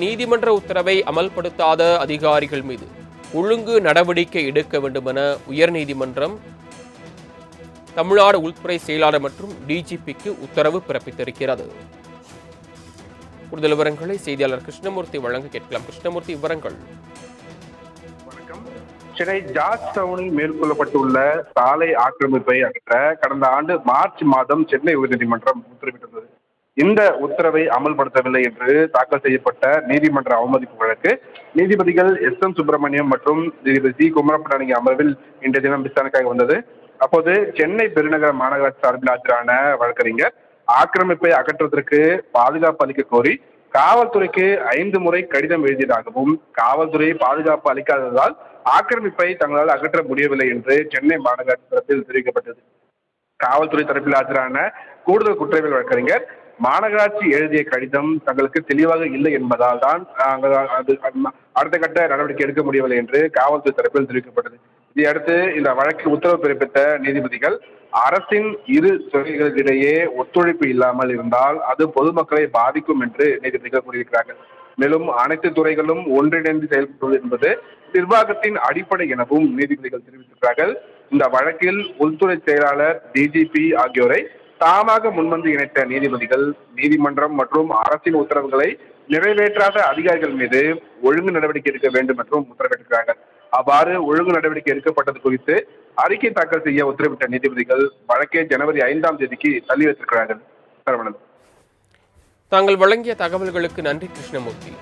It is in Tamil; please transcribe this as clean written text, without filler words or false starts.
நீதிமன்ற உத்தரவை அமல்படுத்தாத அதிகாரிகள் மீது ஒழுங்கு நடவடிக்கை எடுக்க வேண்டுமென உயர்நீதிமன்றம் தமிழ்நாடு உள்துறை செயலாளர் மற்றும் டிஜிபிக்கு உத்தரவு பிறப்பித்திருக்கிறது. கூடுதல் விவரங்களை செய்தியாளர் கிருஷ்ணமூர்த்தி வழங்க கேட்கலாம். கிருஷ்ணமூர்த்தி, விவரங்கள். வணக்கம். சென்னை ஜார்ஜ் டவுனில் மேற்கொள்ளப்பட்டுள்ள சாலை ஆக்கிரமிப்பை அகற்ற கடந்த ஆண்டு மார்ச் மாதம் சென்னை உயர்நீதிமன்றம் உத்தரவிட்டிருந்தது. இந்த உத்தரவை அமல்படுத்தவில்லை என்று தாக்கல் செய்யப்பட்ட நீதிமன்ற அவமதிப்பு வழக்கு நீதிபதிகள் எஸ்.எம். சுப்பிரமணியம் மற்றும் நீதிபதி சி. குமரப்பன் அடங்கிய அமர்வில் இன்றைய தினம் விசாரணைக்காக வந்தது. அப்போது சென்னை பெருநகர மாநகராட்சி சார்பில் ஆஜரான வழக்கறிஞர் ஆக்கிரமிப்பை அகற்றுவதற்கு பாதுகாப்பு அளிக்க கோரி காவல்துறைக்கு 5 முறை கடிதம் எழுதியதாகவும், காவல்துறை பாதுகாப்பு அளிக்காததால் ஆக்கிரமிப்பை தங்களால் அகற்ற முடியவில்லை என்று சென்னை மாநகராட்சி தரப்பில் தெரிவிக்கப்பட்டது. காவல்துறை தரப்பில் ஆஜரான கூடுதல் குற்றவியல் வழக்கறிஞர் மாநகராட்சி எழுதிய கடிதம் தங்களுக்கு தெளிவாக இல்லை என்பதால் தான் அடுத்த கட்ட நடவடிக்கை எடுக்க முடியவில்லை என்று காவல்துறை தரப்பில் தெரிவிக்கப்பட்டது. இதையடுத்து இந்த வழக்கில் உத்தரவு பிறப்பித்த நீதிபதிகள் அரசின் இரு துறைகளிடையே ஒத்துழைப்பு இல்லாமல் இருந்தால் அது பொதுமக்களை பாதிக்கும் என்று நீதிபதிகள் கூறியிருக்கிறார்கள். மேலும் அனைத்து துறைகளும் ஒன்றிணைந்து செயல்படுவது என்பது நிர்வாகத்தின் அடிப்படை எனவும் நீதிபதிகள் தெரிவித்திருக்கிறார்கள். இந்த வழக்கில் உள்துறை செயலாளர், டிஜிபி ஆகியோரை தாமாக முன்வந்து இணைத்த நீதிபதிகள் நீதிமன்றம் மற்றும் அரசின் உத்தரவுகளை நிறைவேற்றாத அதிகாரிகள் மீது ஒழுங்கு நடவடிக்கை எடுக்க வேண்டும் என்றும் உத்தரவிட்டிருக்கிறார்கள். அவ்வாறு ஒழுங்கு நடவடிக்கை எடுக்கப்பட்டது குறித்து அறிக்கை தாக்கல் செய்ய உத்தரவிட்ட நீதிபதிகள் வழக்கை ஜனவரி 5ஆம் தேதிக்கு தள்ளி வைத்திருக்கிறார்கள். தாங்கள் வழங்கிய தகவல்களுக்கு நன்றி கிருஷ்ணமூர்த்தி.